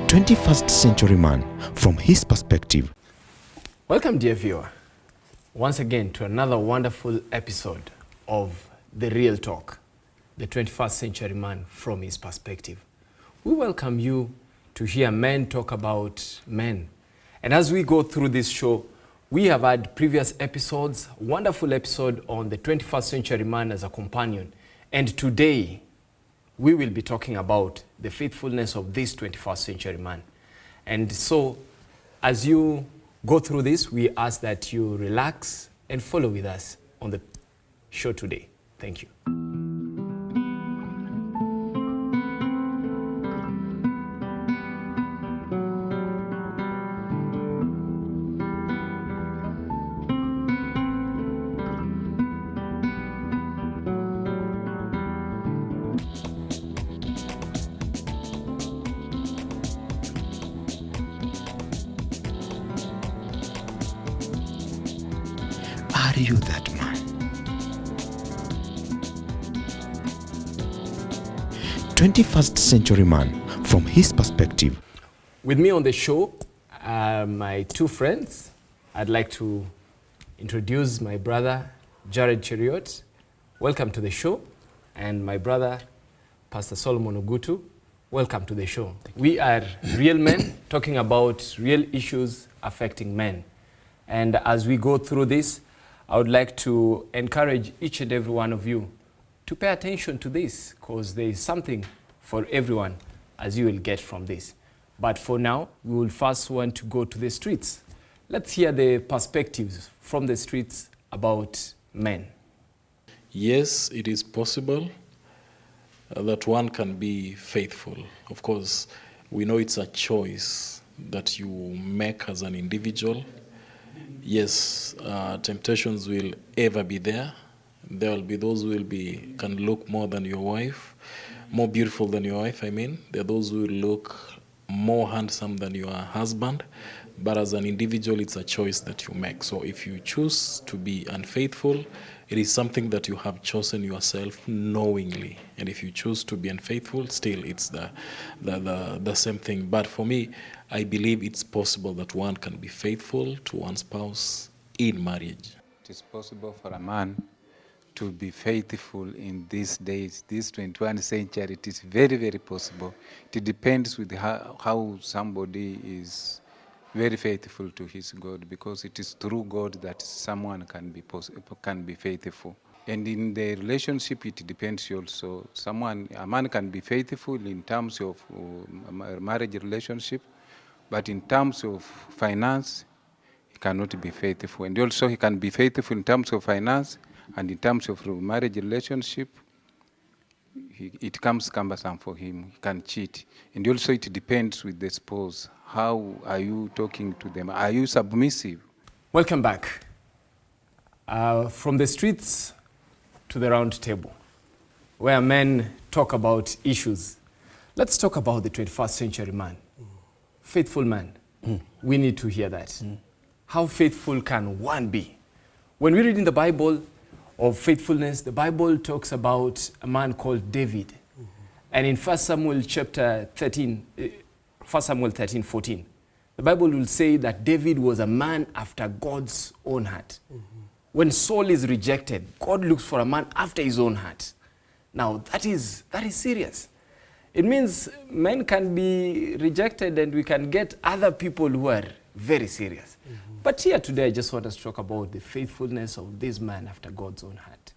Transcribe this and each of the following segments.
21st century man from his perspective. Welcome, dear viewer, once again to another wonderful episode of The Real Talk, the 21st century man from his perspective. We welcome you to hear men talk about men. And as we go through this show, we have had previous episodes, wonderful episode on the 21st century man as a companion. And today, we will be talking about the faithfulness of this 21st century man. And so, as you go through this, we ask that you relax and follow with us on the show today. Thank you. Are you that man? 21st century man from his perspective. With me on the show, my two friends. I'd like to introduce my brother, Jared Cheruiyot. Welcome to the show. And my brother, Pastor Solomon Ogutu. Welcome to the show. We are real men talking about real issues affecting men. And as we go through this, I would like to encourage each and every one of you to pay attention to this, because there is something for everyone as you will get from this. But for now, we will first want to go to the streets. Let's hear the perspectives from the streets about men. Yes, it is possible that one can be faithful. Of course, we know it's a choice that you make as an individual. Yes, temptations will ever be there. There will be those who can look more than your wife, more beautiful than your wife, I mean. There are those who will look more handsome than your husband. But as an individual, it's a choice that you make. So if you choose to be unfaithful, it is something that you have chosen yourself knowingly. And if you choose to be unfaithful, still it's the same thing. But for me, I believe it's possible that one can be faithful to one spouse in marriage. It is possible for a man to be faithful in these days, this 21st century. It is very, very possible. It depends with how somebody is very faithful to his God, because it is through God that someone can be faithful. And in the relationship, it depends also. A man can be faithful in terms of marriage relationship, but in terms of finance, he cannot be faithful. And also he can be faithful in terms of finance, and in terms of marriage relationship, it comes cumbersome for him. He can cheat. And also it depends with the spouse. How are you talking to them? Are you submissive? Welcome back. From the streets to the round table, where men talk about issues. Let's talk about the 21st century man. Faithful man. We need to hear that. How faithful can one be? When we read in the Bible of faithfulness, the Bible talks about a man called David. And in 1 Samuel 13:14, the Bible will say that David was a man after God's own heart. When Saul is rejected, God looks for a man after his own heart. Now, that is serious. It means men can be rejected and we can get other people who are very serious. But here today, I just want us to talk about the faithfulness of this man after God's own heart.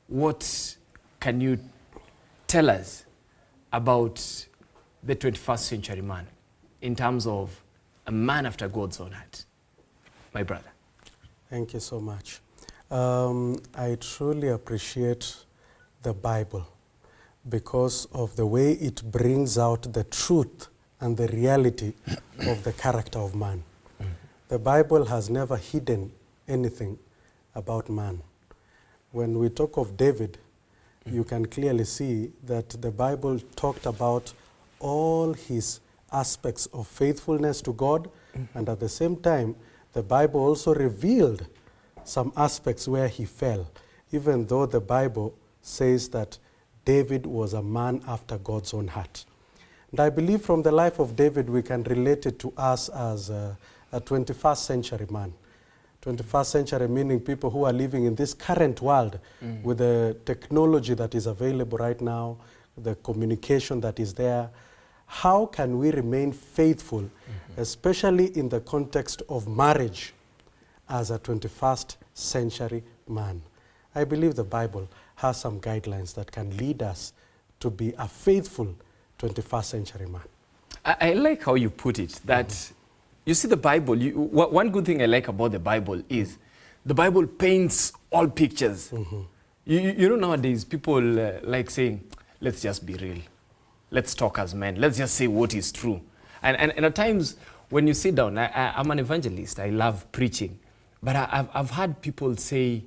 What can you tell us about the 21st century man in terms of a man after God's own heart? My brother. Thank you so much. I truly appreciate the Bible because of the way it brings out the truth and the reality of the character of man. The Bible has never hidden anything about man. When we talk of David, you can clearly see that the Bible talked about all his aspects of faithfulness to God, and at the same time, the Bible also revealed some aspects where he fell, even though the Bible says that David was a man after God's own heart. And I believe from the life of David, we can relate it to us as a 21st century man. 21st century meaning people who are living in this current world with the technology that is available right now, the communication that is there. How can we remain faithful, especially in the context of marriage, as a 21st century man? I believe the Bible has some guidelines that can lead us to be a faithful 21st century man. I like how you put it, that you see the Bible, one good thing I like about the Bible is the Bible paints all pictures. You know, nowadays people like saying, let's just be real. Let's talk as men. Let's just say what is true. And at times when you sit down, I'm an evangelist. I love preaching. But I've had people say,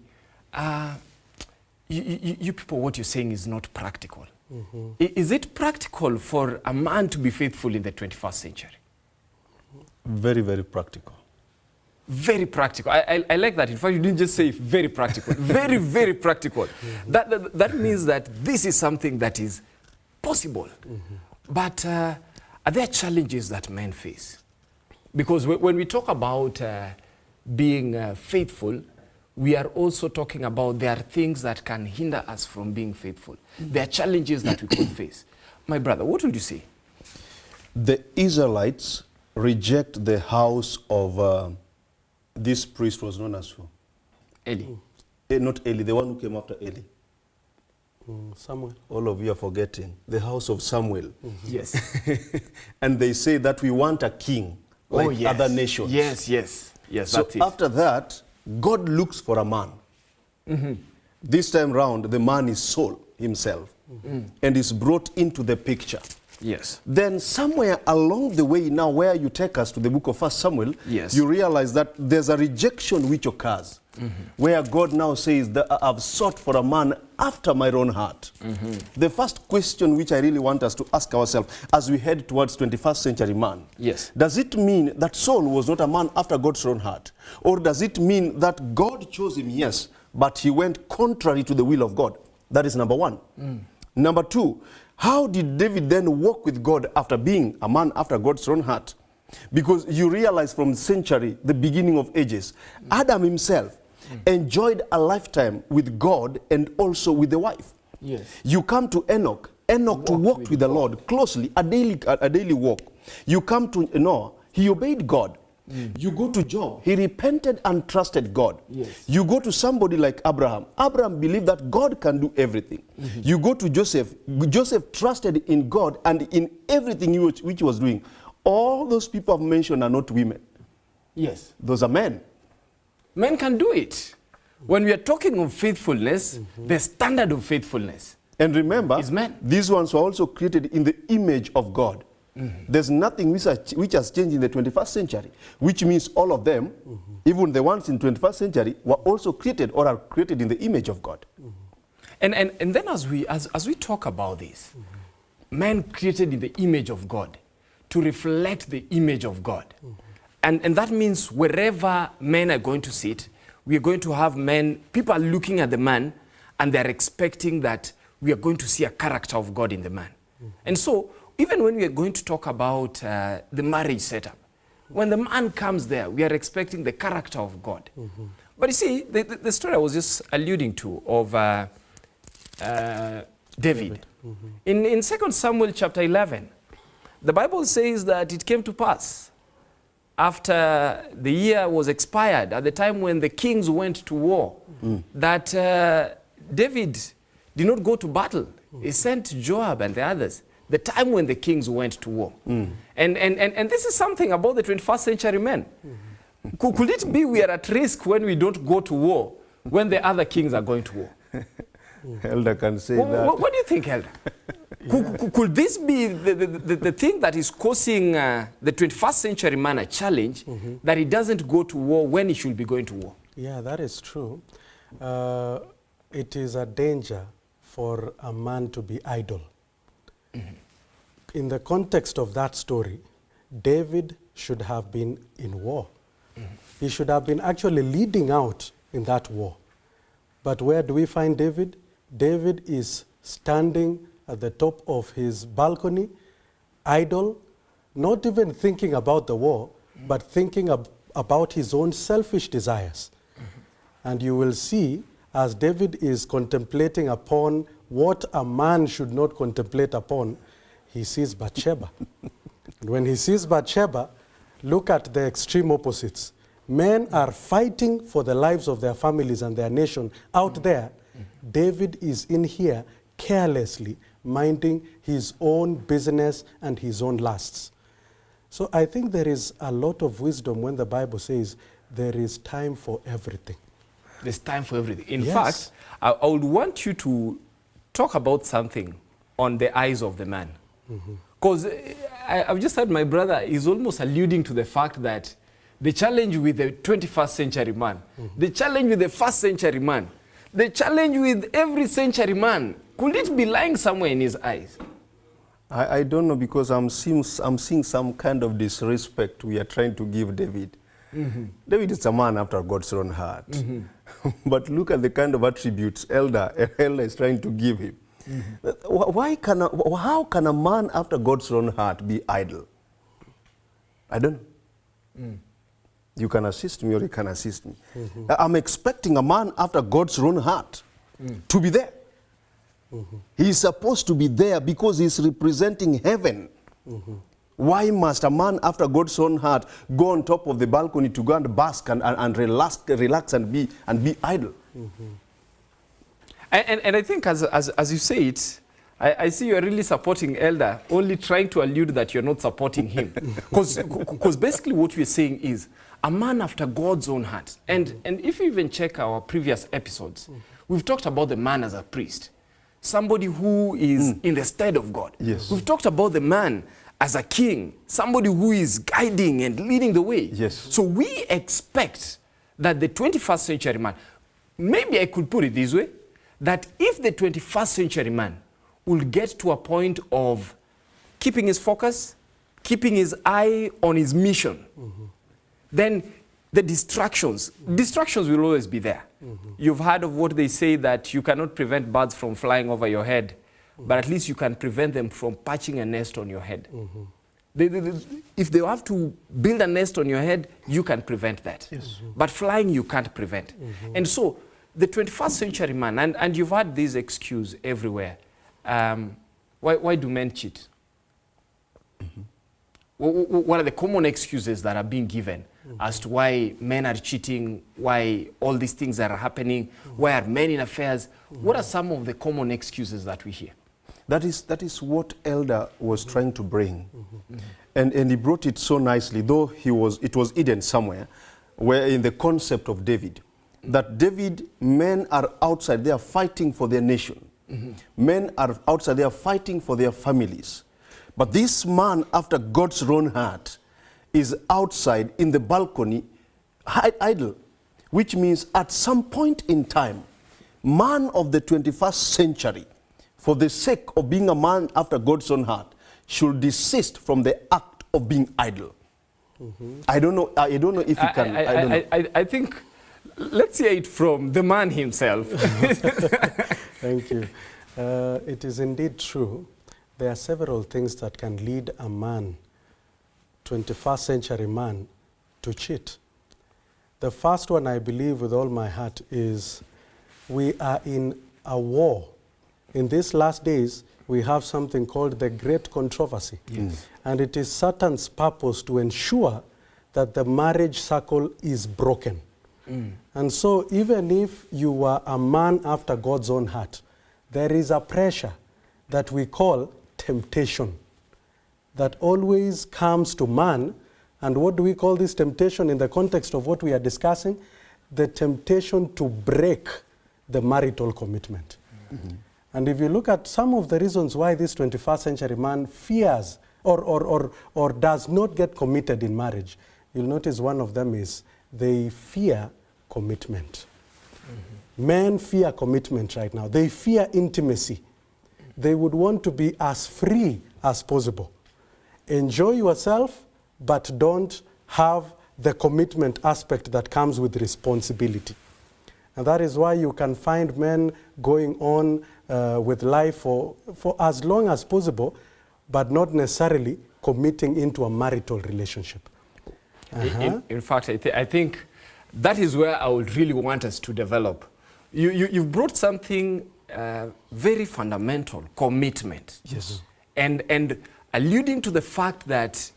you people, what you're saying is not practical. Is it practical for a man to be faithful in the 21st century? Very, very practical. Very practical. I like that. In fact, you didn't just say very practical. Very, very practical. That means that this is something that is possible. But are there challenges that men face? Because when we talk about being faithful, we are also talking about there are things that can hinder us from being faithful. There are challenges that we could face. My brother, what would you say? The Israelites reject the house of this priest was known as who? Eli. Not Eli, the one who came after Eli. Samuel. All of you are forgetting. The house of Samuel. Yes. And they say that we want a king like yes. other nations. Yes, yes. Yes, So that's it. after that, God looks for a man. This time round, the man is Saul himself and is brought into the picture. Yes. Then somewhere along the way now where you take us to the book of 1 Samuel, Yes. you realize that there's a rejection which occurs, where God now says that I've sought for a man after my own heart. The first question which I really want us to ask ourselves as we head towards 21st century man, Yes. does it mean that Saul was not a man after God's own heart? Or does it mean that God chose him, yes, but he went contrary to the will of God? That is number one. Number two, how did David then walk with God after being a man after God's own heart? Because you realize from the century, the beginning of ages, Adam himself enjoyed a lifetime with God and also with the wife. Yes. You come to Enoch. Enoch walked with the Lord closely, a daily walk. You come to Noah, he obeyed God. You go to Job, he repented and trusted God. Yes. You go to somebody like Abraham. Abraham believed that God can do everything. You go to Joseph. Joseph trusted in God and in everything which he was doing. All those people I've mentioned are not women. Yes. Those are men. Men can do it. When we are talking of faithfulness, the standard of faithfulness. And remember, Is men. these ones were also created in the image of God. There's nothing which has changed in the 21st century, which means all of them, even the ones in 21st century, were also created or are created in the image of God. And then as we talk about this, men created in the image of God to reflect the image of God. And that means wherever men are going to sit, we are going to have men, people are looking at the man and they're expecting that we are going to see a character of God in the man. And so, even when we are going to talk about the marriage setup, when the man comes there, we are expecting the character of God. But you see, the story I was just alluding to of David. In 2 Samuel chapter 11, the Bible says that it came to pass after the year was expired, at the time when the kings went to war, that David did not go to battle. He sent Joab and the others. The time when the kings went to war. And this is something about the 21st century men. Could it be we are at risk when we don't go to war, when the other kings are going to war? Elder can say that. What do you think, Elder? Could this be the thing that is causing the 21st century man a challenge, that he doesn't go to war when he should be going to war? Yeah, that is true. It is a danger for a man to be idle. In the context of that story, David should have been in war. He should have been actually leading out in that war. But where do we find David? David is standing at the top of his balcony, idle, not even thinking about the war, but thinking about his own selfish desires. And you will see, as David is contemplating upon what a man should not contemplate upon, he sees Bathsheba. And when he sees Bathsheba, look at the extreme opposites. Men are fighting for the lives of their families and their nation out there. David is in here carelessly minding his own business and his own lusts. So I think there is a lot of wisdom when the Bible says there is time for everything. There's time for everything. In Yes. fact, I would want you to talk about something on the eyes of the man. Because I've just heard my brother is almost alluding to the fact that the challenge with the 21st century man, the challenge with the first century man, the challenge with every century man, could it be lying somewhere in his eyes? I don't know, because I'm seeing some kind of disrespect we are trying to give David. David is a man after God's own heart. But look at the kind of attributes Elder is trying to give him. How can a man after God's own heart be idle? I don't know. You can assist me or you can assist me. I'm expecting a man after God's own heart to be there. He's supposed to be there because he's representing heaven. Why must a man after God's own heart go on top of the balcony to go and bask and relax and be idle? And I think as you say it, I see you're really supporting Elder, only trying to allude that you're not supporting him. Because basically what we're saying is, a man after God's own heart. And if you even check our previous episodes, we've talked about the man as a priest, somebody who is in the stead of God. Yes. We've talked about the man as a king, somebody who is guiding and leading the way. Yes. So we expect that the 21st century man, maybe I could put it this way, that if the 21st century man will get to a point of keeping his focus, keeping his eye on his mission, then the distractions will always be there. You've heard of what they say, that you cannot prevent birds from flying over your head, but at least you can prevent them from patching a nest on your head. If they have to build a nest on your head, you can prevent that. Yes. But flying, you can't prevent. And so the 21st century man, and you've had this excuse everywhere, why do men cheat? What are the common excuses that are being given as to why men are cheating, why all these things are happening, why are men in affairs? What are some of the common excuses that we hear? That is what Elder was trying to bring. And he brought it so nicely, though it was hidden somewhere, where in the concept of David, that David, men are outside, they are fighting for their nation. Men are outside, they are fighting for their families. But this man after God's own heart is outside in the balcony, idle, which means at some point in time, man of the 21st century, for the sake of being a man after God's own heart, should desist from the act of being idle. I don't know if you can. I don't know. I think, let's hear it from the man himself. Thank you. It is indeed true. There are several things that can lead a man, 21st century man, to cheat. The first one, I believe with all my heart, is we are in a war. In these last days, we have something called the Great Controversy. Yes. And it is Satan's purpose to ensure that the marriage circle is broken. And so even if you are a man after God's own heart, there is a pressure that we call temptation that always comes to man. And what do we call this temptation in the context of what we are discussing? The temptation to break the marital commitment. And if you look at some of the reasons why this 21st century man fears or does not get committed in marriage, you'll notice one of them is they fear commitment. Men fear commitment right now. They fear intimacy. They would want to be as free as possible. Enjoy yourself, but don't have the commitment aspect that comes with responsibility. And that is why you can find men going on with life for as long as possible, but not necessarily committing into a marital relationship. In fact, I think that is where I would really want us to develop. You've brought something very fundamental, commitment. Yes. And alluding to the fact that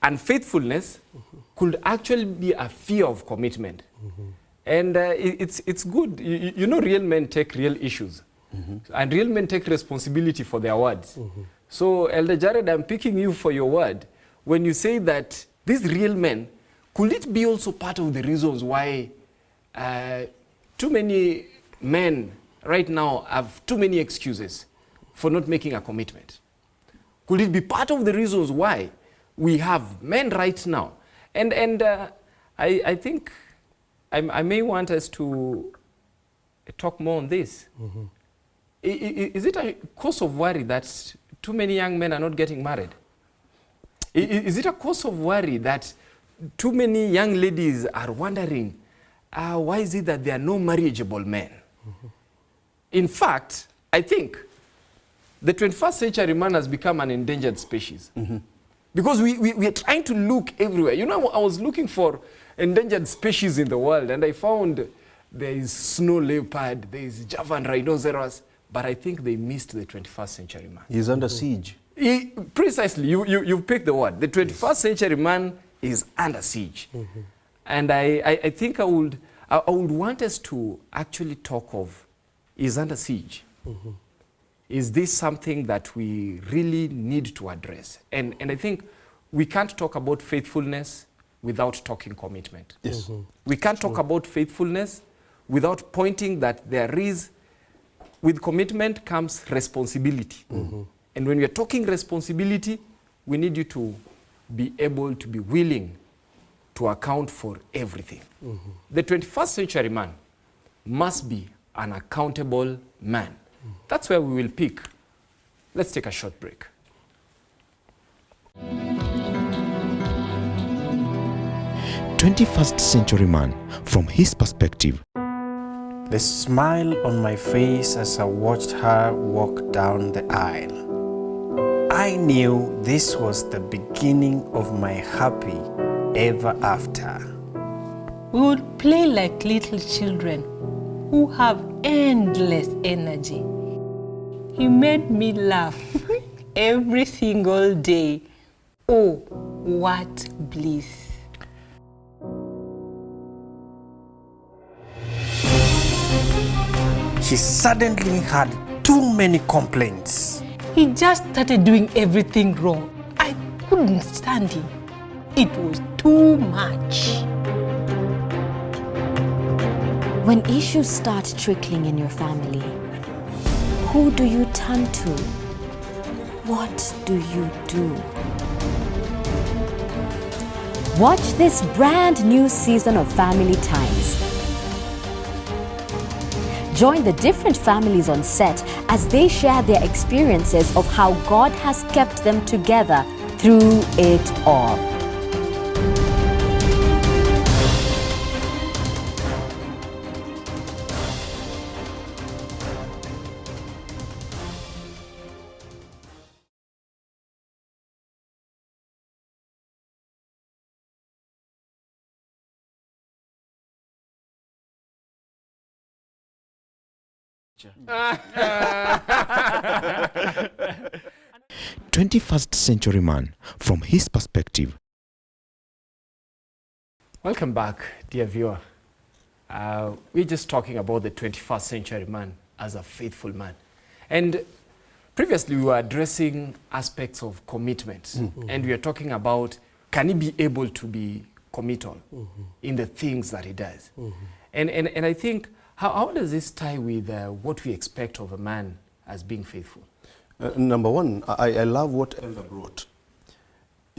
unfaithfulness could actually be a fear of commitment. And it's good. You know, real men take real issues. And real men take responsibility for their words. So, Elder Jared, I'm picking you for your word. When you say that these real men, could it be also part of the reasons why too many men right now have too many excuses for not making a commitment? Could it be part of the reasons why we have men right now? And I think I may want us to talk more on this. Is it a cause of worry that too many young men are not getting married? Is it a cause of worry that too many young ladies are wondering, why is it that there are no marriageable men? In fact, I think the 21st century man has become an endangered species. Because we are trying to look everywhere. You know, I was looking for endangered species in the world, and I found there is snow leopard, there is Javan rhinoceros, but I think they missed the 21st century man. He's under siege. Precisely, you picked the word. The 21st century man is under siege. And I think I would want us to actually talk of, is under siege. Is this something that we really need to address? And I think we can't talk about faithfulness without talking commitment. Yes. We can't talk about faithfulness without pointing that there is, with commitment comes responsibility. And when we are talking responsibility, we need you to be able to be willing to account for everything. The 21st century man must be an accountable man. That's where we will pick. Let's take a short break. 21st century man from his perspective. The smile on my face as I watched her walk down the aisle. I knew this was the beginning of my happy ever after. We would play like little children who have endless energy. He made me laugh every single day. Oh, what bliss. She suddenly had too many complaints. He just started doing everything wrong. I couldn't stand him. It was too much. When issues start trickling in your family, who do you turn to? What do you do? Watch this brand new season of Family Times. Join the different families on set as they share their experiences of how God has kept them together through it all. Yeah. 21st century man from his perspective. Welcome back, dear viewer. We're just talking about the 21st century man as a faithful man. And previously we were addressing aspects of commitment. And we are talking about, can he be able to be committal in the things that he does? And I think, how does this tie with what we expect of a man as being faithful? Number one, I love what Elder brought.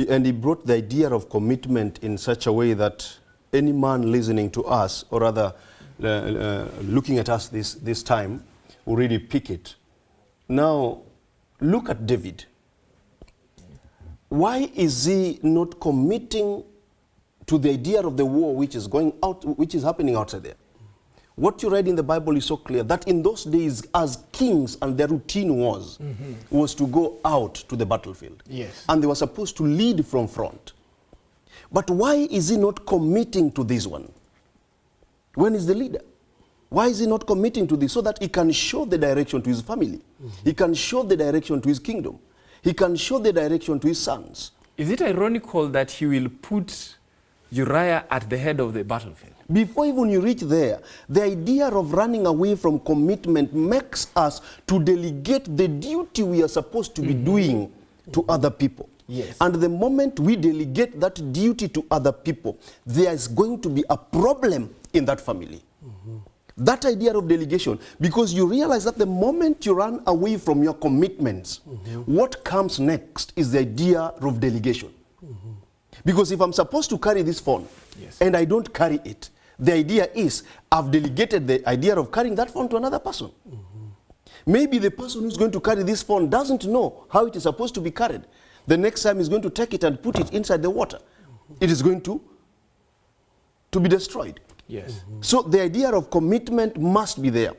And he brought the idea of commitment in such a way that any man listening to us, or rather looking at us this time, will really pick it. Now, look at David. Why is he not committing to the idea of the war which is going out, which is happening outside there? What you read in the Bible is so clear that in those days, as kings, and their routine was to go out to the battlefield. Yes. And they were supposed to lead from front. But why is he not committing to this one? When is the leader? Why is he not committing to this? So that he can show the direction to his family. He can show the direction to his kingdom. He can show the direction to his sons. Is it ironical that he will put Uriah at the head of the battlefield? Before even you reach there, the idea of running away from commitment makes us to delegate the duty we are supposed to be doing to other people. Yes. And the moment we delegate that duty to other people, there is going to be a problem in that family. That idea of delegation, because you realize that the moment you run away from your commitments, what comes next is the idea of delegation. Because if I'm supposed to carry this phone, and I don't carry it, the idea is I've delegated the idea of carrying that phone to another person. Maybe the person who's going to carry this phone doesn't know how it is supposed to be carried. The next time he's going to take it and put it inside the water. It is going to be destroyed. Yes. So the idea of commitment must be there.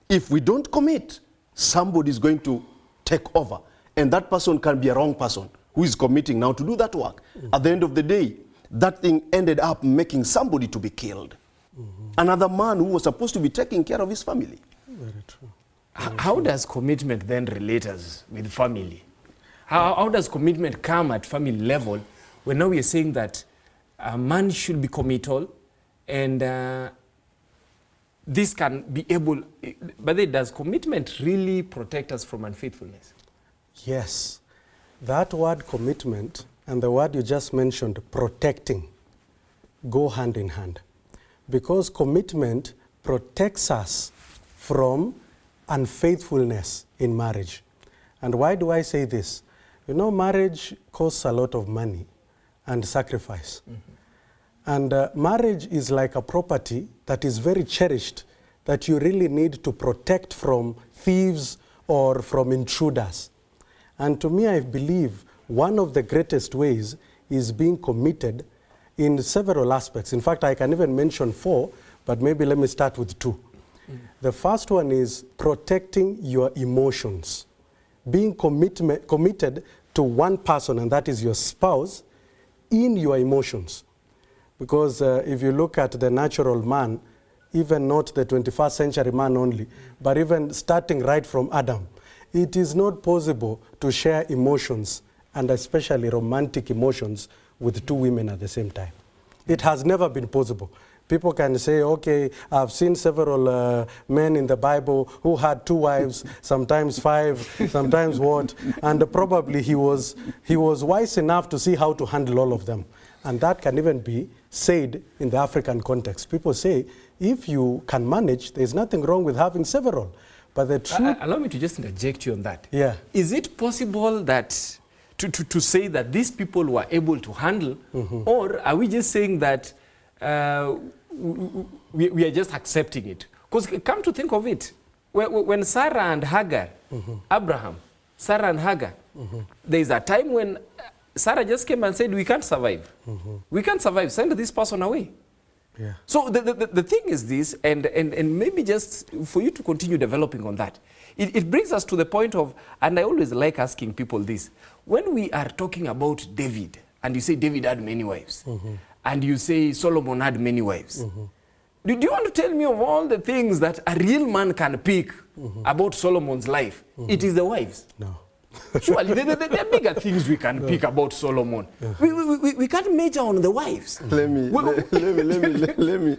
If we don't commit, somebody is going to take over. And that person can be a wrong person who is committing now to do that work. At the end of the day, that thing ended up making somebody to be killed. Another man who was supposed to be taking care of his family. Very true. How does commitment then relate us with family? How does commitment come at family level when now we are saying that a man should be committal and this can be able, but then does commitment really protect us from unfaithfulness? Yes. That word commitment and the word you just mentioned, protecting, go hand in hand. Because commitment protects us from unfaithfulness in marriage. And why do I say this? You know, marriage costs a lot of money and sacrifice. And marriage is like a property that is very cherished, that you really need to protect from thieves or from intruders. And to me, I believe one of the greatest ways is being committed in several aspects. In fact, I can even mention 4, but maybe let me start with 2. The first one is protecting your emotions. Being committed to one person, and that is your spouse, in your emotions. Because if you look at the natural man, even not the 21st century man only, but even starting right from Adam, it is not possible to share emotions, and especially romantic emotions, with 2 women at the same time. It has never been possible. People can say, okay, I've seen several men in the Bible who had 2 wives, sometimes 5, sometimes what, and probably he was wise enough to see how to handle all of them. And that can even be said in the African context. People say, if you can manage, there's nothing wrong with having several. But the truth... Allow me to just interject you on that. Yeah. Is it possible that to say that these people were able to handle, or are we just saying that we are just accepting it? Because come to think of it, when Sarah and Hagar, Abraham, Sarah and Hagar, there is a time when Sarah just came and said, we can't survive. We can't survive, send this person away. Yeah. So the thing is this, and maybe just for you to continue developing on that, it brings us to the point of, and I always like asking people this, when we are talking about David, and you say David had many wives, and you say Solomon had many wives, do you want to tell me of all the things that a real man can pick about Solomon's life? It is the wives. No. Surely, there are bigger things we can pick about Solomon. We can't major on the wives. Let me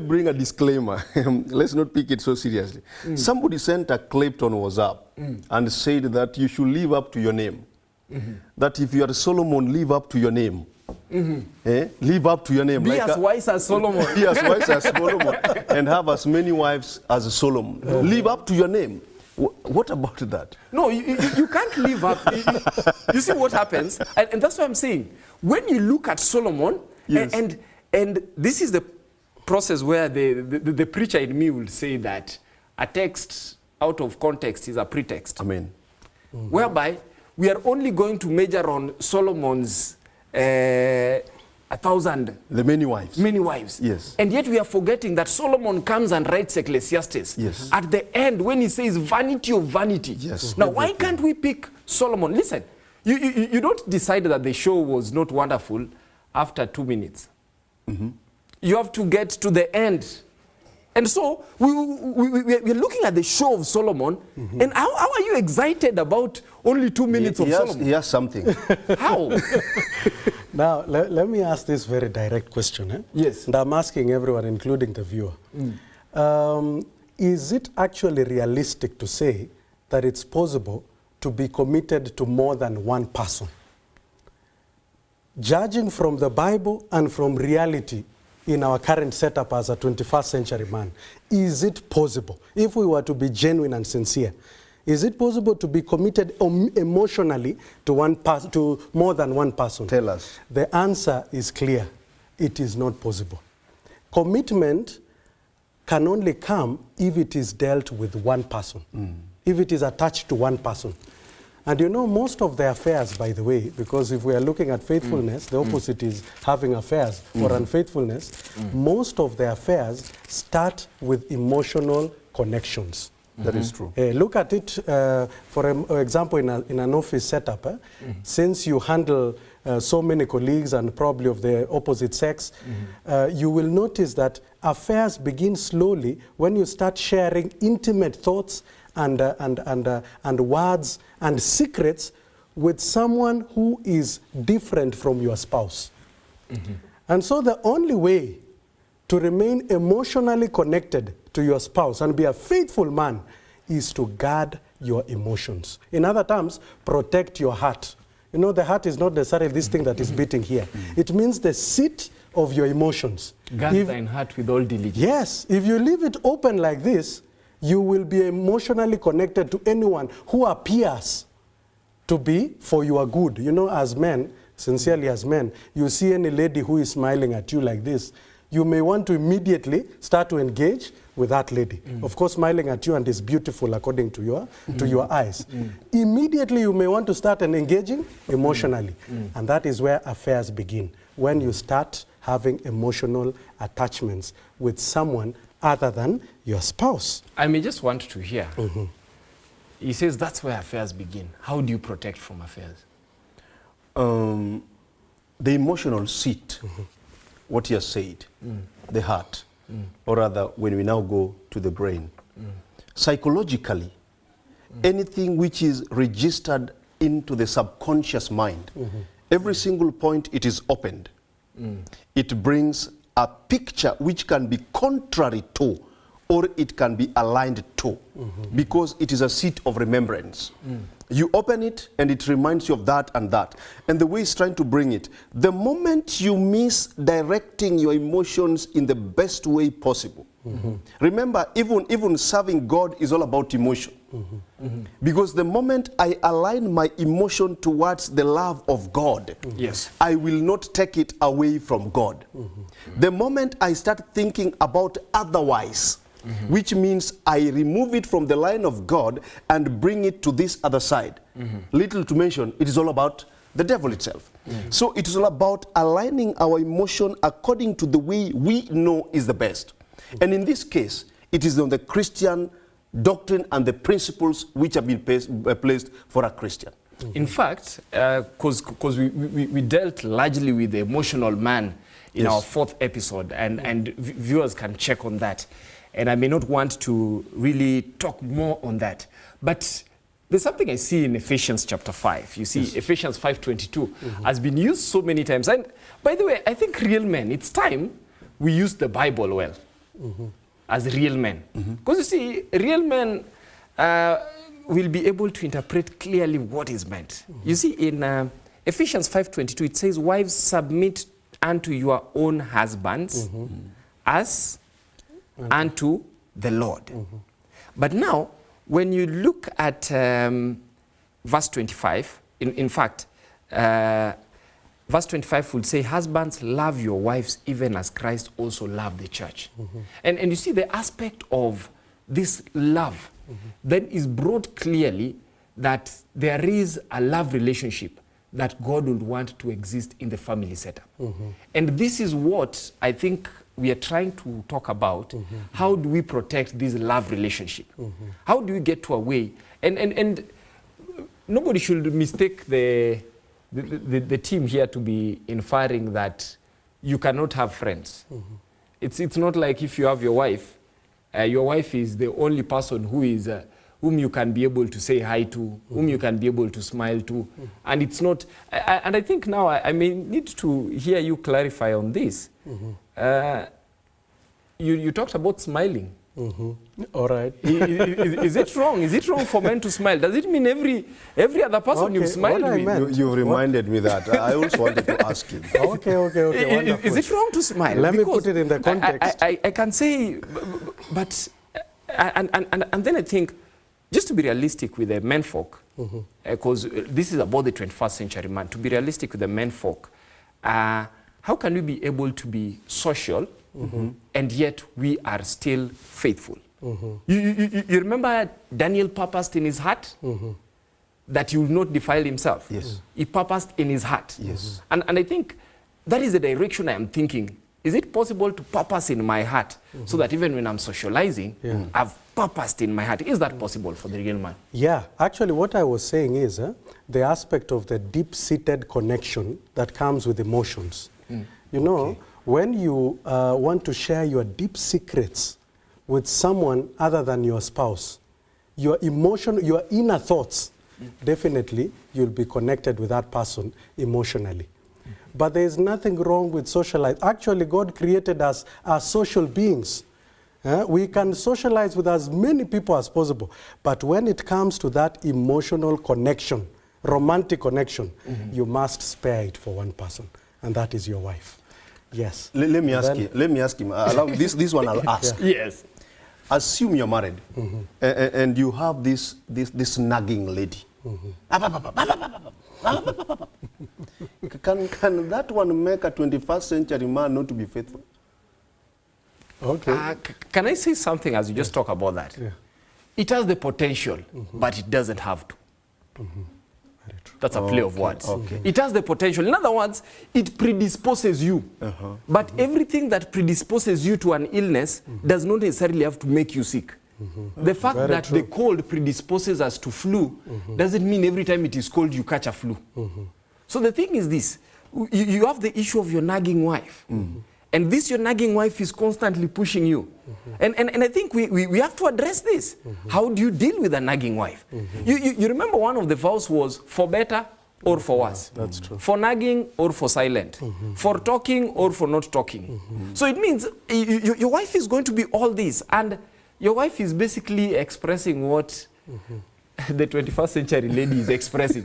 bring a disclaimer. Let's not pick it so seriously. Somebody sent a clip on WhatsApp and said that you should live up to your name. That if you are Solomon, live up to your name. Live up to your name. Be like as wise as Solomon. Be as wise as Solomon. And have as many wives as Solomon. Live up to your name. What about that? No, you can't live up. You see what happens? And that's what I'm saying. When you look at Solomon, yes. and this is the process where the preacher in me will say that a text out of context is a pretext. Amen. Whereby we are only going to measure on Solomon's 1,000. The many wives. Many wives. Yes. And yet we are forgetting that Solomon comes and writes Ecclesiastes. Yes. At the end, when he says vanity of vanity. Yes. Now, why can't we pick Solomon? Listen, you don't decide that the show was not wonderful after 2 minutes. You have to get to the end. And so we're looking at the show of Solomon, and how are you excited about only 2 minutes of Solomon? He has something. How? Now, let me ask this very direct question. Yes. And I'm asking everyone, including the viewer. Is it actually realistic to say that it's possible to be committed to more than one person? Judging from the Bible and from reality in our current setup as a 21st century man, is it possible, if we were to be genuine and sincere, is it possible to be committed emotionally to more than one person? Tell us. The answer is clear. It is not possible. Commitment can only come if it is dealt with one person, if it is attached to one person. And you know, most of the affairs, by the way, because if we are looking at faithfulness, the opposite is having affairs or unfaithfulness. Most of the affairs start with emotional connections. That is true. Look at it, for example, in an office setup. Since you handle so many colleagues and probably of the opposite sex, you will notice that affairs begin slowly when you start sharing intimate thoughts and words and secrets with someone who is different from your spouse. And so the only way to remain emotionally connected to your spouse and be a faithful man is to guard your emotions. In other terms, protect your heart. You know, the heart is not necessarily this thing that is beating here. It means the seat of your emotions. Guard thine heart with all diligence. Yes, if you leave it open like this, you will be emotionally connected to anyone who appears to be for your good. You know, as men, sincerely as men, you see any lady who is smiling at you like this, you may want to immediately start to engage with that lady. Of course, smiling at you and is beautiful according to your eyes. Immediately, you may want to start engaging emotionally. And that is where affairs begin, when you start having emotional attachments with someone other than your spouse. I may just want to hear. He says that's where affairs begin. How do you protect from affairs? The emotional seat, what he has said, the heart, or rather when we now go to the brain. Psychologically, anything which is registered into the subconscious mind, every single point it is opened, it brings a picture which can be contrary to, or it can be aligned to, because it is a seat of remembrance. You open it and it reminds you of that and that. And the way it's trying to bring it, the moment you miss directing your emotions in the best way possible, remember, even serving God is all about emotion. Because the moment I align my emotion towards the love of God, yes, I will not take it away from God. The moment I start thinking about otherwise, which means I remove it from the line of God and bring it to this other side. Little to mention, it is all about the devil itself. So it is all about aligning our emotion according to the way we know is the best. And in this case, it is on the Christian doctrine and the principles which have been placed for a Christian. In fact, because we dealt largely with the emotional man in our 4th episode, and viewers can check on that. And I may not want to really talk more on that. But there's something I see in Ephesians chapter 5. You see, Ephesians 5:22 has been used so many times. And by the way, I think real men, it's time we use the Bible well as real men. Because you see, real men will be able to interpret clearly what is meant. You see, in Ephesians 5:22, it says, wives, submit unto your own husbands as unto the Lord. But now, when you look at verse 25, in fact, verse 25 would say, husbands, love your wives even as Christ also loved the church. And you see the aspect of this love then is brought clearly that there is a love relationship that God would want to exist in the family setup. And this is what I think we are trying to talk about. How do we protect this love relationship? How do we get to a way? And nobody should mistake the team here to be inferring that you cannot have friends. It's not like if you have your wife is the only person who is whom you can be able to say hi to, whom you can be able to smile to. And it's not, and I think now I may need to hear you clarify on this. You talked about smiling. All right. Is it wrong? Is it wrong for men to smile? Does it mean every other person you've smiled with? You reminded me that. I also wanted to ask him. Okay, wonderful. Is it wrong to smile? Let me put it in the context. I can say, but, and then I think, just to be realistic with the men folk, because this is about the 21st century man, to be realistic with the men folk, how can we be able to be social and yet we are still faithful? You remember Daniel purposed in his heart that he will not defile himself? Yes. He purposed in his heart. Yes. And I think that is the direction I am thinking. Is it possible to purpose in my heart so that even when I'm socializing, I've purposed in my heart? Is that possible for the real man? Yeah, actually what I was saying is the aspect of the deep-seated connection that comes with emotions. You know, when you want to share your deep secrets with someone other than your spouse, your inner thoughts, definitely you'll be connected with that person emotionally. But there is nothing wrong with socializing. Actually, God created us as social beings. We can socialize with as many people as possible. But when it comes to that emotional connection, romantic connection, you must spare it for one person, and that is your wife. Yes. Let me ask him. Allow this one I'll ask. Yes. Assume you're married, and you have this nagging lady. Can that one make a 21st century man not to be faithful? Okay. Can I say something as you just talk about that? Yeah. It has the potential, but it doesn't have to. Very true. That's a play of words. Okay. It has the potential. In other words, it predisposes you. But everything that predisposes you to an illness does not necessarily have to make you sick. The fact Very that true. the cold predisposes us to flu doesn't mean every time it is cold you catch a flu. So the thing is this, you have the issue of your nagging wife. And this your nagging wife is constantly pushing you. And I think we have to address this. How do you deal with a nagging wife? You remember one of the vows was for better or for worse. That's true. For nagging or for silent. For talking or for not talking. So it means your wife is going to be all this. And your wife is basically expressing what the 21st century lady is expressing.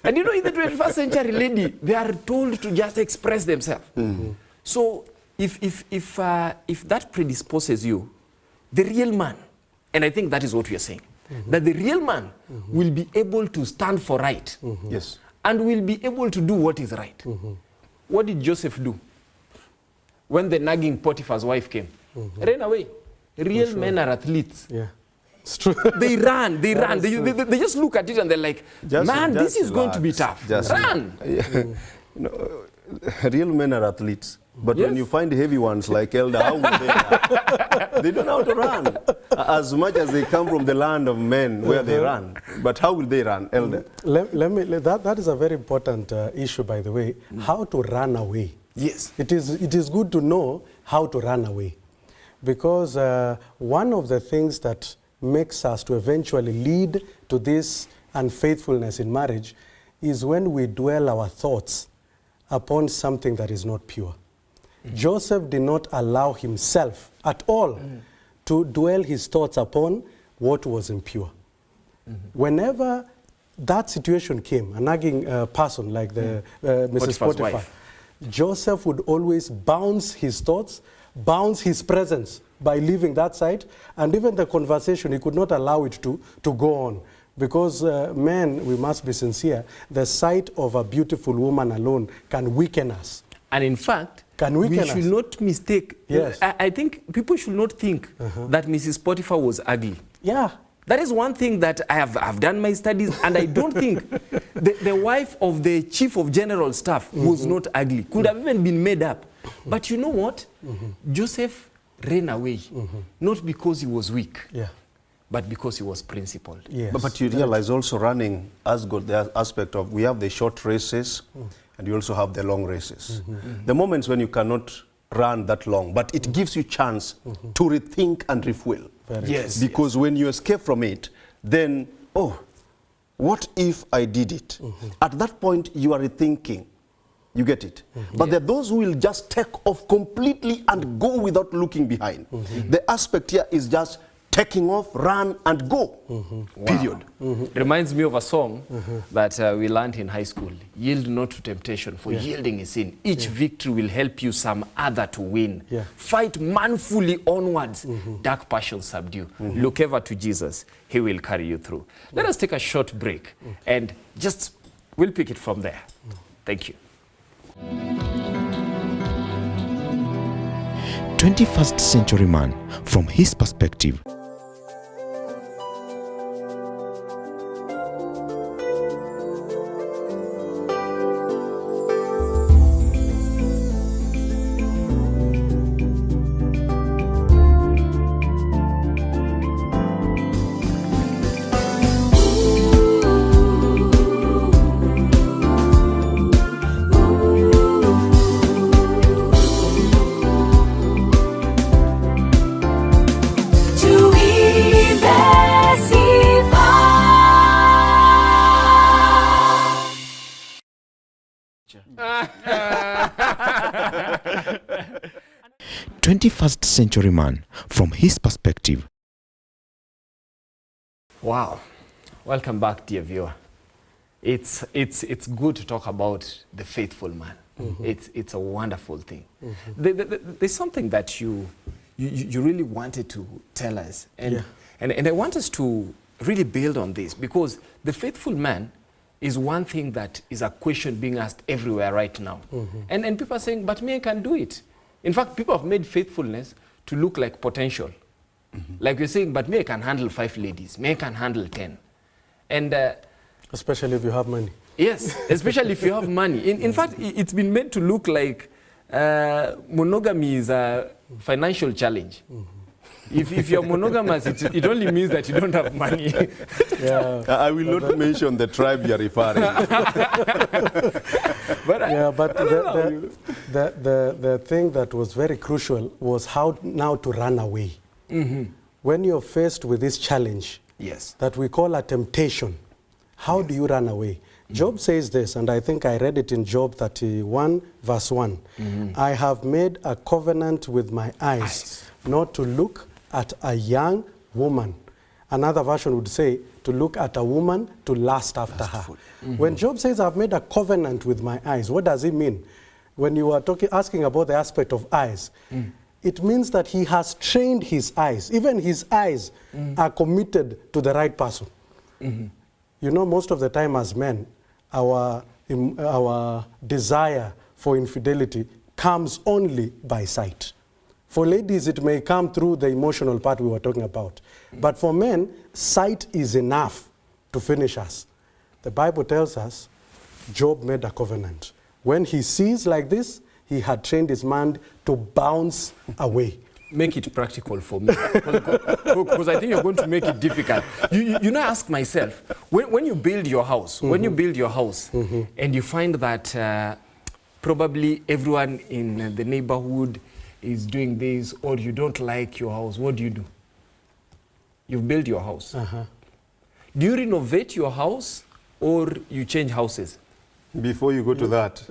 And you know, in the 21st century lady, they are told to just express themselves. So if that predisposes you, the real man, and I think that is what we are saying, that the real man will be able to stand for right. Yes. And will be able to do what is right. What did Joseph do when the nagging Potiphar's wife came? Ran away. Real men are athletes. Yeah. It's true. They ran. They just look at it and they're like, man, this is going to be tough. Run. Real men are athletes. But when you find heavy ones like Elder, how will they run? They don't know how to run. As much as they come from the land of men where they run. But how will they run, Elder? That is a very important issue, by the way. How to run away. Yes. It is good to know how to run away. Because one of the things that makes us to eventually lead to this unfaithfulness in marriage is when we dwell our thoughts upon something that is not pure. Joseph did not allow himself at all to dwell his thoughts upon what was impure. Whenever that situation came, a nagging person like the Mrs. Potiphar, Joseph would always bounce his thoughts, bounce his presence by leaving that side, and even the conversation, he could not allow it to go on. Because men, we must be sincere, the sight of a beautiful woman alone can weaken us. And in fact, we should not mistake. Yes. I think people should not think that Mrs. Potiphar was ugly. Yeah. That is one thing that I've done my studies, and I don't think the wife of the chief of general staff was not ugly. Could have even been made up. But you know what? Joseph ran away, not because he was weak, but because he was principled. Yes. But you realize also running has got the aspect of, we have the short races and you also have the long races. The moments when you cannot run that long, but it gives you chance to rethink and refuel. Yes. Because when you escape from it, then, oh, what if I did it? At that point, you are rethinking. You get it? But there are those who will just take off completely and go without looking behind. The aspect here is just taking off, run, and go. Period. Reminds me of a song that we learned in high school. Yield not to temptation, for yielding is sin. Each victory will help you some other to win. Fight manfully onwards. Dark passions subdue. Look ever to Jesus. He will carry you through. Let us take a short break and just, we'll pick it from there. Thank you. 21st century man from his perspective. 21st century man from his perspective. Wow. Welcome back, dear viewer. It's good to talk about the faithful man. It's a wonderful thing. There's something that you really wanted to tell us. And I want us to really build on this, because the faithful man is one thing that is a question being asked everywhere right now. And people are saying, but me, I can do it. In fact, people have made faithfulness to look like potential. Like you're saying, but me, I can handle 5 ladies. Me, I can handle 10. And especially if you have money. Yes, especially if you have money. In fact, it's been made to look like monogamy is a financial challenge. If you're monogamous, it only means that you don't have money. I will not mention the tribe you're referring. But the thing that was very crucial was how now to run away. When you're faced with this challenge that we call a temptation, how do you run away? Job says this, and I think I read it in Job 31, verse 1. I have made a covenant with my eyes not to look at a young woman. Another version would say, to look at a woman to lust after her. When Job says, I've made a covenant with my eyes, what does it mean? When you are asking about the aspect of eyes, it means that he has trained his eyes. Even his eyes are committed to the right person. You know, most of the time as men, our desire for infidelity comes only by sight. For ladies, it may come through the emotional part we were talking about. But for men, sight is enough to finish us. The Bible tells us Job made a covenant. When he sees like this, he had trained his mind to bounce away. Make it practical for me, because I think you're going to make it difficult. You know, ask myself, when you build your house, and you find that probably everyone in the neighborhood is doing this, or you don't like your house, what do? You've built your house. Do you renovate your house, or you change houses? Before you go to that,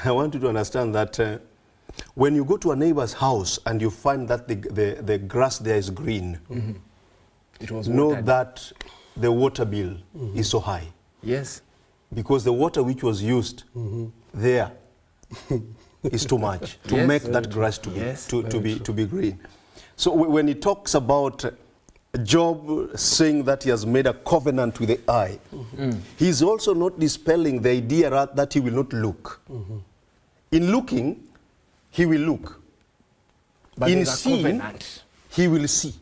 I want you to understand that when you go to a neighbor's house and you find that the grass there is green, know that the water bill is so high. Yes. Because the water which was used there is too much to make that grass to be green. So when he talks about Job saying that he has made a covenant with the eye, he's also not dispelling the idea that he will not look. In looking, he will look. But in seeing, he will see.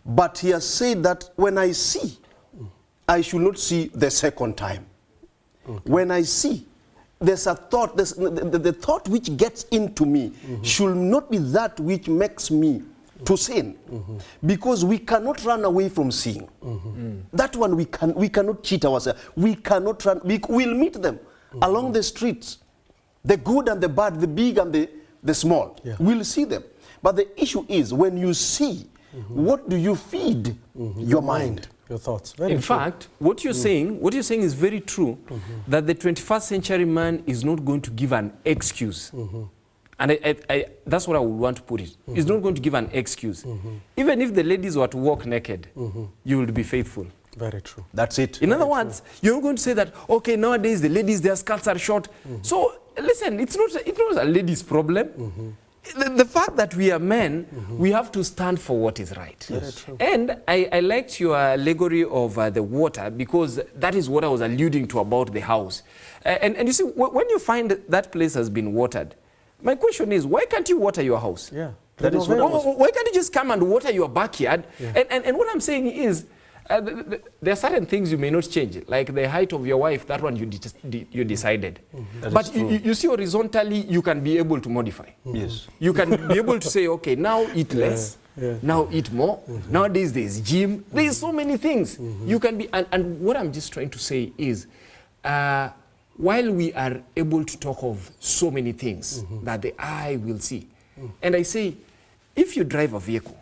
But he has said that when I see, I should not see the second time. When I see, there's a thought, the thought which gets into me should not be that which makes me to sin. Because we cannot run away from seeing. That one we cannot cheat ourselves. We cannot run, we'll meet them along the streets. The good and the bad, the big and the small. We'll see them. But the issue is when you see, what do you feed your mind? Your thoughts. In fact, what you're saying is very true, that the 21st century man is not going to give an excuse. And that's what I would want to put it. He's not going to give an excuse. Even if the ladies were to walk naked, you will be faithful. Very true. That's it. In other words, you're not going to say that, okay, nowadays the ladies, their skirts are short. So, listen, it's not a lady's problem. The fact that we are men, we have to stand for what is right. Yes. And I liked your allegory of the water, because that is what I was alluding to about the house. And you see, when you find that place has been watered, my question is, why can't you water your house? Yeah. That is what I was... Why can't you just come and water your backyard? And what I'm saying is, there are certain things you may not change, like the height of your wife. That one you decided. But you see, horizontally, you can be able to modify. Yes. You can be able to say, okay, now eat less, now eat more. Nowadays, there's gym. There's so many things. You can be, and what I'm just trying to say is, while we are able to talk of so many things that the eye will see, and I say, if you drive a vehicle,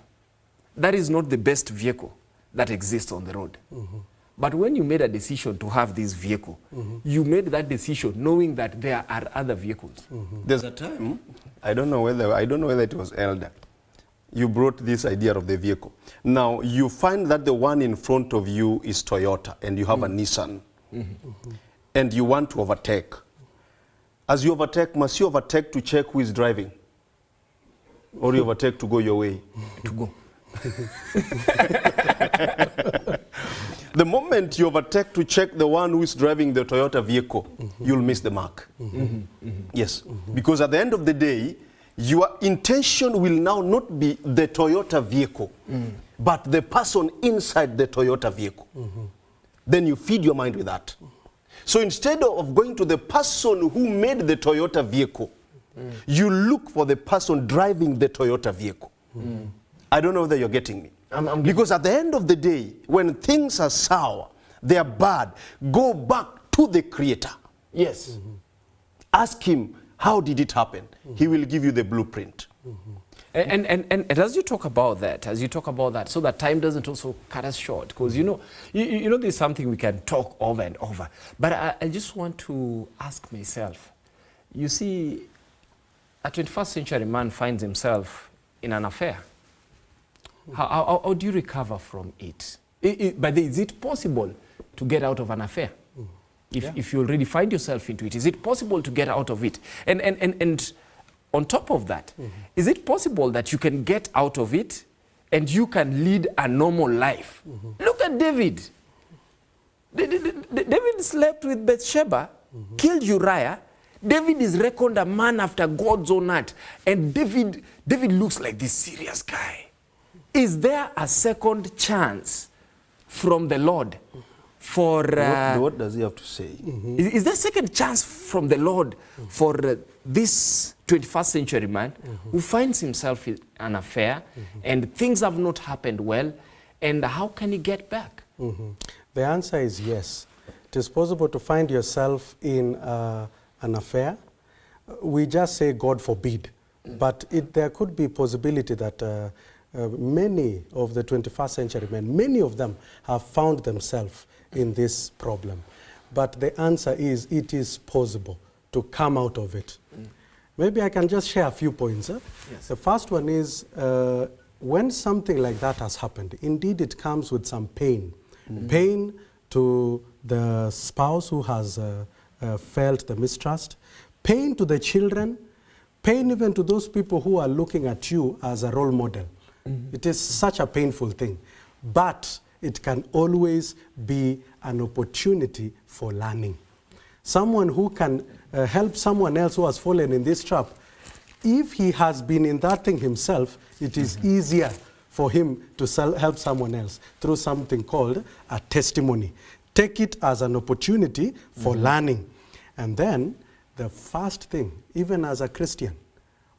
that is not the best vehicle that exists on the road. But when you made a decision to have this vehicle, you made that decision knowing that there are other vehicles. There's a time, I don't know whether it was Elder, you brought this idea of the vehicle. Now, you find that the one in front of you is Toyota, and you have a Nissan, and you want to overtake. As you overtake, must you overtake to check who is driving? Or you overtake to go your way? To go. The moment you overtake to check the one who is driving the Toyota vehicle, you'll miss the mark. Yes, because at the end of the day, your intention will now not be the Toyota vehicle, but the person inside the Toyota vehicle. Then you feed your mind with that. So instead of going to the person who made the Toyota vehicle, you look for the person driving the Toyota vehicle. I don't know whether you're getting me. Because at the end of the day, when things are sour, they are bad, go back to the Creator. Yes. Ask Him, how did it happen? He will give you the blueprint. And as you talk about that, so that time doesn't also cut us short, because you know there's something we can talk over and over. But I just want to ask myself, you see, a 21st century man finds himself in an affair. How do you recover from it? But is it possible to get out of an affair? If you already find yourself into it, is it possible to get out of it? And on top of that, is it possible that you can get out of it and you can lead a normal life? Look at David. David slept with Bathsheba, killed Uriah. David is reckoned a man after God's own heart. And David looks like this serious guy. Is there a second chance from the Lord for... what does he have to say? Is there a second chance from the Lord for this 21st century man who finds himself in an affair and things have not happened well, and how can he get back? The answer is yes. It is possible to find yourself in an affair. We just say God forbid, but there could be possibility that many of the 21st century men, many of them have found themselves in this problem. But the answer is, it is possible to come out of it. Maybe I can just share a few points. Yes. The first one is, when something like that has happened, indeed it comes with some pain. Pain to the spouse who has felt the mistrust, pain to the children, pain even to those people who are looking at you as a role model. It is such a painful thing, but it can always be an opportunity for learning. Someone who can help someone else who has fallen in this trap, if he has been in that thing himself, it is easier for him to help someone else through something called a testimony. Take it as an opportunity for learning. And then the first thing, even as a Christian,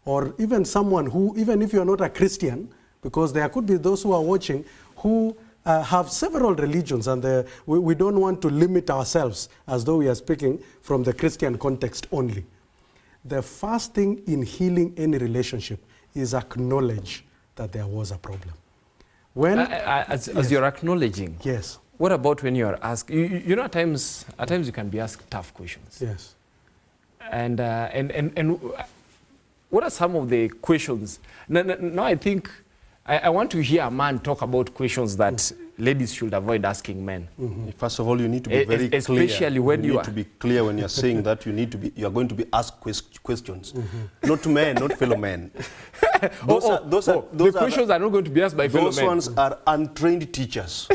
or even someone who, even if you're not a Christian, because there could be those who are watching who have several religions, and we don't want to limit ourselves as though we are speaking from the Christian context only. The first thing in healing any relationship is acknowledge that there was a problem. When as you're acknowledging, yes. What about when you are asked? You know, at times you can be asked tough questions. Yes. And what are some of the questions? Now I think I want to hear a man talk about questions that ladies should avoid asking men. First of all, you need to be very especially clear. when you need to be clear when you're saying that you are going to be asked questions, not to men, not fellow men. The questions are not going to be asked by fellow men. Those ones are untrained teachers,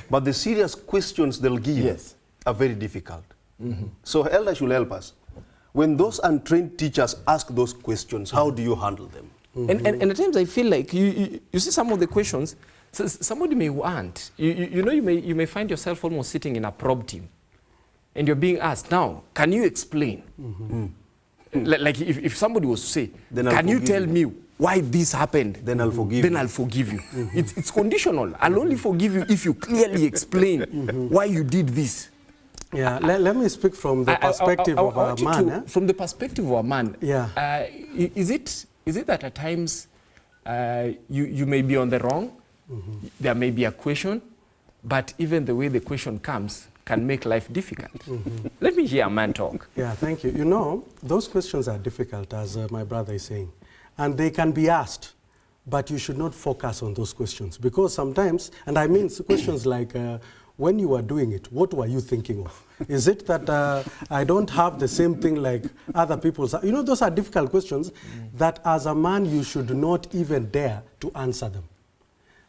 but the serious questions they'll give are very difficult. So elders should help us. When those untrained teachers ask those questions, how do you handle them? And at times I feel like you see some of the questions, so somebody may want, you may find yourself almost sitting in a probe team and you're being asked, now, can you explain? Like if somebody was to say, can you tell me why this happened? Then I'll forgive you. Then I'll forgive you. It's conditional. I'll only forgive you if you clearly explain why you did this. Yeah, let me speak from the perspective of a man. From the perspective of a man, yeah. Is it that at times you may be on the wrong, there may be a question, but even the way the question comes can make life difficult? Let me hear a man talk. Yeah, thank you. You know, those questions are difficult, as my brother is saying, and they can be asked, but you should not focus on those questions, because sometimes, and I mean questions like, when you were doing it, what were you thinking of? Is it that I don't have the same thing like other people? You know, those are difficult questions that as a man you should not even dare to answer them.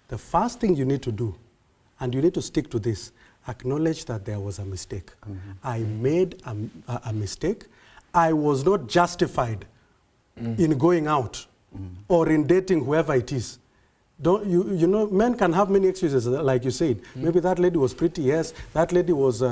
The first thing you need to do, and you need to stick to this, acknowledge that there was a mistake. I made a mistake. I was not justified in going out or in dating whoever it is. You know, men can have many excuses, like you said. Maybe that lady was pretty, yes. That lady was,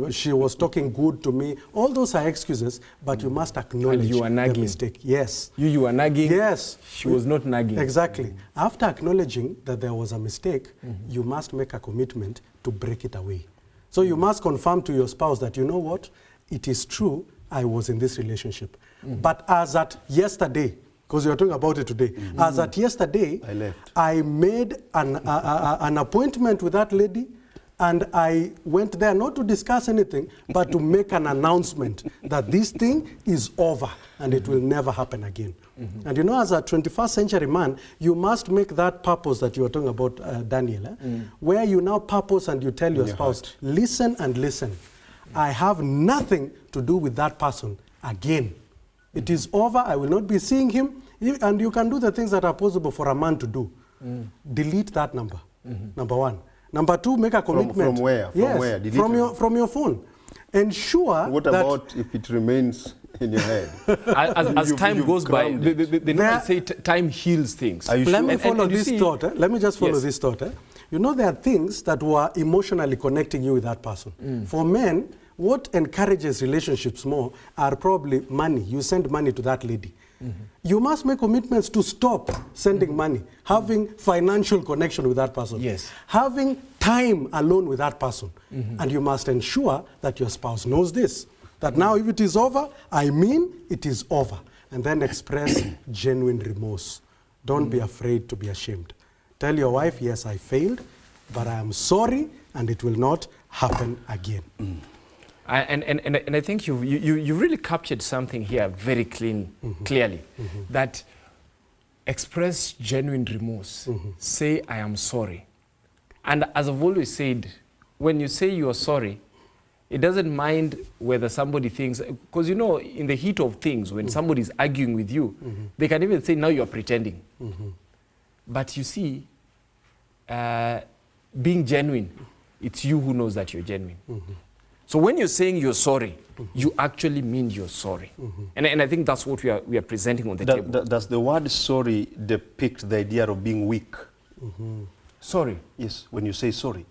she was talking good to me. All those are excuses, but you must acknowledge you were nagging. the mistake. Yes. You were nagging. Yes. She was not nagging. Exactly. After acknowledging that there was a mistake, you must make a commitment to break it away. So you must confirm to your spouse that, you know what, it is true, I was in this relationship. But as at yesterday, because you're talking about it today. As at yesterday, I made an appointment with that lady, and I went there not to discuss anything, but to make an announcement that this thing is over and it will never happen again. And you know, as a 21st century man, you must make that purpose that you were talking about, Daniel, where you now purpose and you tell your spouse, listen and listen. I have nothing to do with that person again. It is over. I will not be seeing him. And you can do the things that are possible for a man to do. Delete that number, number one. Number two, make a commitment. From where? From yes, where? Delete from your phone. Ensure what that about if it remains in your head? As time goes by, they normally say time heals things. Let me follow this thought. Let me just follow this thought. You know, there are things that were emotionally connecting you with that person. For men, what encourages relationships more are probably money. You send money to that lady. You must make commitments to stop sending money, having financial connection with that person, having time alone with that person. And you must ensure that your spouse knows this, that now if it is over, I mean it is over. And then express genuine remorse. Don't be afraid to be ashamed. Tell your wife, yes, I failed, but I am sorry and it will not happen again. And I think you really captured something here very clearly, that express genuine remorse, say I am sorry. And as I've always said, when you say you are sorry, it doesn't mind whether somebody thinks, because you know, in the heat of things, when somebody is arguing with you, they can even say, now you are pretending. But you see, being genuine, it's you who knows that you're genuine. So when you're saying you're sorry, you actually mean you're sorry. And I think that's what we are presenting on the table. Does the word sorry depict the idea of being weak? Sorry. Yes, when you say sorry.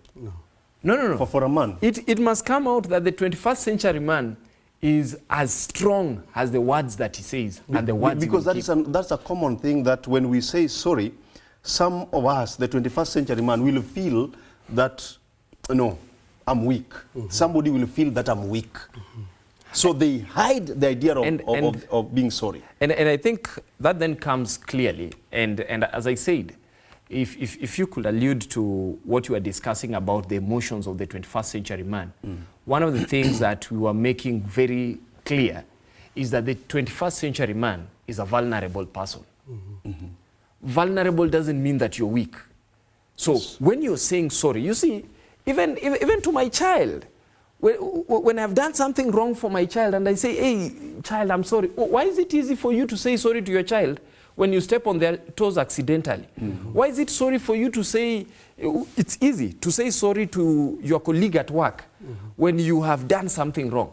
No. For a man. It must come out that the 21st century man is as strong as the words that he says and the words Because he will keep. that's a common thing, that when we say sorry, some of us, the 21st century man, will feel that, no, I'm weak. Somebody will feel that I'm weak. So they hide the idea of being sorry. And I think that then comes clearly. And as I said, if you could allude to what you were discussing about the emotions of the 21st century man, one of the things that we were making very clear is that the 21st century man is a vulnerable person. Vulnerable doesn't mean that you're weak. So when you're saying sorry, you see, even to my child, when I've done something wrong for my child and I say, hey, child, I'm sorry. Why is it easy for you to say sorry to your child when you step on their toes accidentally? Why is it sorry for you to say, it's easy to say sorry to your colleague at work when you have done something wrong?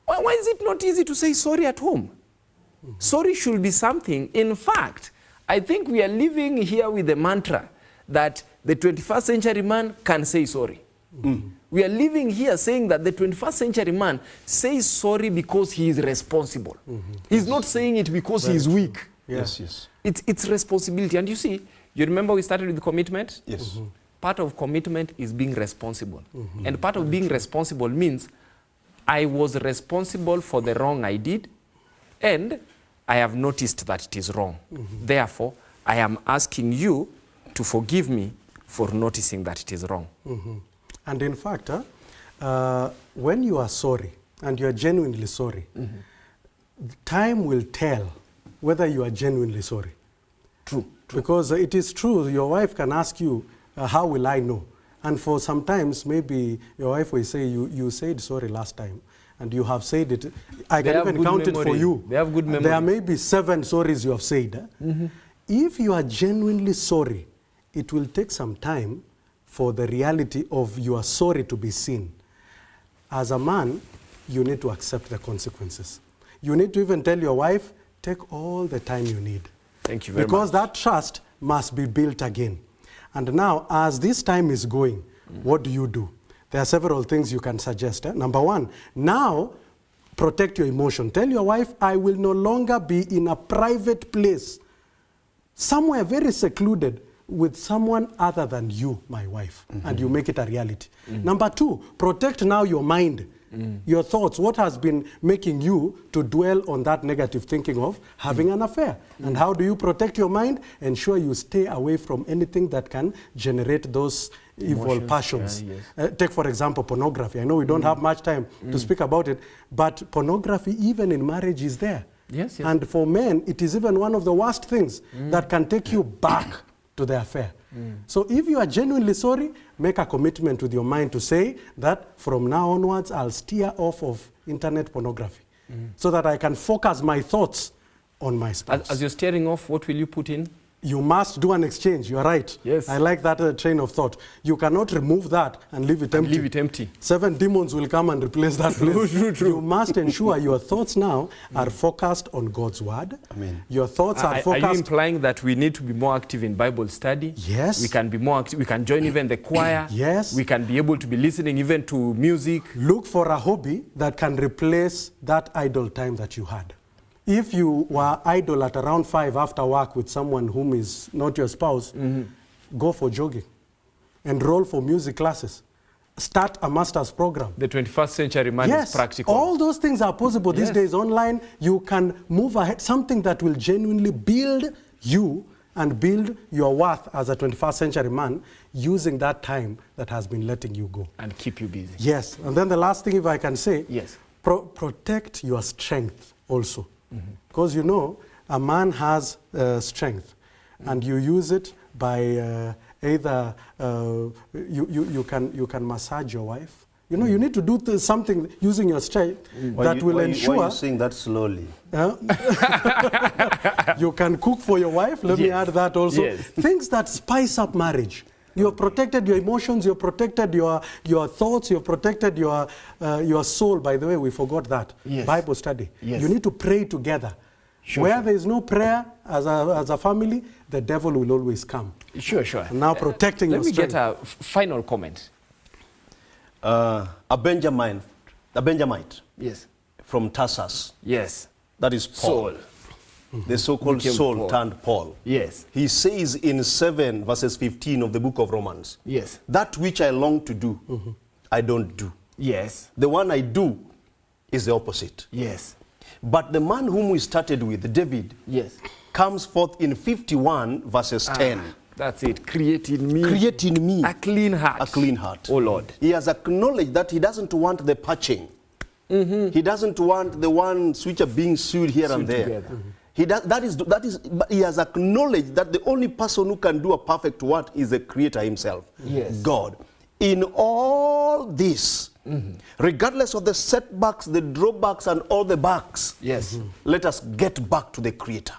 Why is it not easy to say sorry at home? Sorry should be something. In fact, I think we are living here with the mantra that the 21st century man can say sorry. We are living here saying that the 21st century man says sorry because he is responsible. He's not saying it because he is weak. Yes. It's responsibility. And you see, you remember we started with commitment? Yes. Part of commitment is being responsible. And part of being responsible means I was responsible for the wrong I did, and I have noticed that it is wrong. Therefore, I am asking you to forgive me for noticing that it is wrong. And in fact, when you are sorry, and you are genuinely sorry, time will tell whether you are genuinely sorry. True. Because it is true, your wife can ask you, how will I know? And for sometimes, maybe your wife will say, you said sorry last time, and you have said it. I can even count it for you. They have good memory. There may be 7 sorries you have said. If you are genuinely sorry, it will take some time for the reality of your sorry to be seen. As a man, you need to accept the consequences. You need to even tell your wife, take all the time you need. Thank you very much. Because that trust must be built again. And now, as this time is going, what do? There are several things you can suggest. Number 1, now protect your emotion. Tell your wife, I will no longer be in a private place, somewhere very secluded, with someone other than you, my wife, and you make it a reality. Number 2, protect now your mind, your thoughts, what has been making you to dwell on that negative thinking of having an affair. And how do you protect your mind? Ensure you stay away from anything that can generate those evil passions. Take, for example, pornography. I know we don't have much time to speak about it, but pornography, even in marriage, is there. Yes. And for men, it is even one of the worst things that can take you back to the affair. So if you are genuinely sorry, make a commitment with your mind to say that from now onwards, I'll steer off of internet pornography so that I can focus my thoughts on my spouse. As you're steering off, what will you put in? You must do an exchange. You are right. Yes. I like that train of thought. You cannot remove that and leave it empty. Leave it empty. 7 demons will come and replace that place. True. You must ensure your thoughts now are focused on God's word. Amen. Your thoughts are focused. Are you implying that we need to be more active in Bible study? Yes. We can be more active. We can join even the choir. Yes. We can be able to be listening even to music. Look for a hobby that can replace that idle time that you had. If you were idle at around 5 after work with someone whom is not your spouse, go for jogging. Enroll for music classes. Start a master's program. The 21st century man is practical. All those things are possible these days online. You can move ahead, something that will genuinely build you and build your worth as a 21st century man using that time that has been letting you go. And keep you busy. Yes. And then the last thing, if I can say, yes, protect your strength also. Because you know, a man has strength, and you use it by either you can massage your wife. You know, you need to do something using your strength that will ensure. Why are you saying that slowly? You can cook for your wife. Let me add that also. Yes. Things that spice up marriage. You have protected your emotions, you have protected your thoughts, you have protected your soul. By the way, we forgot that. Yes. Bible study. Yes. You need to pray together. Where there is no prayer as a family, the devil will always come. Sure, sure. Now protecting Let your me strength. get a final comment. A Benjamite Yes. from Tarsus. Yes. That is Paul. Saul. The so-called Became Saul Paul. turned Paul. Yes. He says in 7 verses 15 of the book of Romans, Yes. that which I long to do, I don't do. Yes. The one I do is the opposite. Yes. But the man whom we started with, David, Yes. comes forth in 51 verses 10. That's it. Create in me. Create in me a clean heart. a clean heart. Oh Lord. He has acknowledged that he doesn't want the patching. He doesn't want the ones which are being sewed here and Sewed there. together. He does, but he has acknowledged that the only person who can do a perfect work is the Creator himself, Yes. God. In all this, regardless of the setbacks, the drawbacks, and all the backs, Yes. let us get back to the Creator.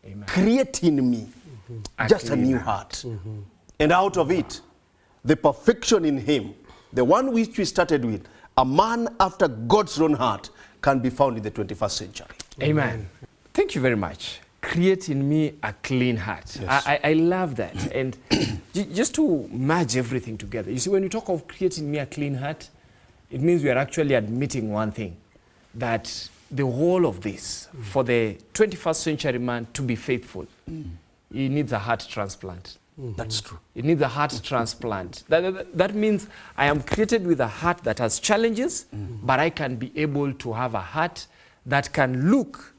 Amen. Create in me just a clean new heart. And out of it, the perfection in him, the one which we started with, a man after God's own heart, can be found in the 21st century. Amen. Thank you very much. Create in me a clean heart. Yes. I love that. And just to merge everything together. You see, when you talk of creating me a clean heart, it means we are actually admitting one thing, that the whole of this, for the 21st century man to be faithful, he needs a heart transplant. That's true. It needs a heart transplant. That means I am created with a heart that has challenges, but I can be able to have a heart that can look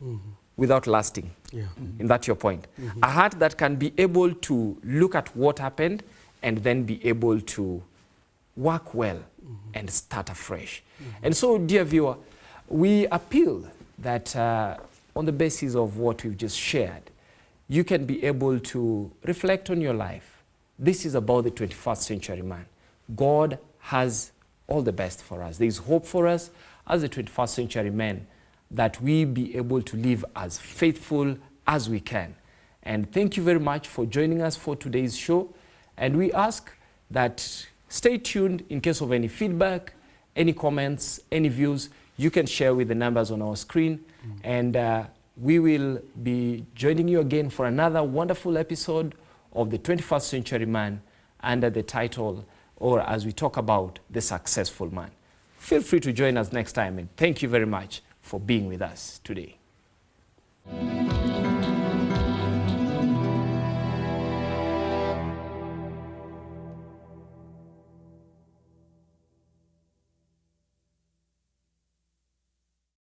without lasting. Yeah. And that's your point. A heart that can be able to look at what happened and then be able to work well and start afresh. And so, dear viewer, we appeal that on the basis of what we've just shared, you can be able to reflect on your life. This is about the 21st century man. God has all the best for us. There is hope for us as the 21st century men, that we be able to live as faithful as we can. And thank you very much for joining us for today's show. And we ask that stay tuned in case of any feedback, any comments, any views, you can share with the numbers on our screen. And we will be joining you again for another wonderful episode of the 21st century man under the title, or as we talk about the successful man. Feel free to join us next time, and thank you very much for being with us today.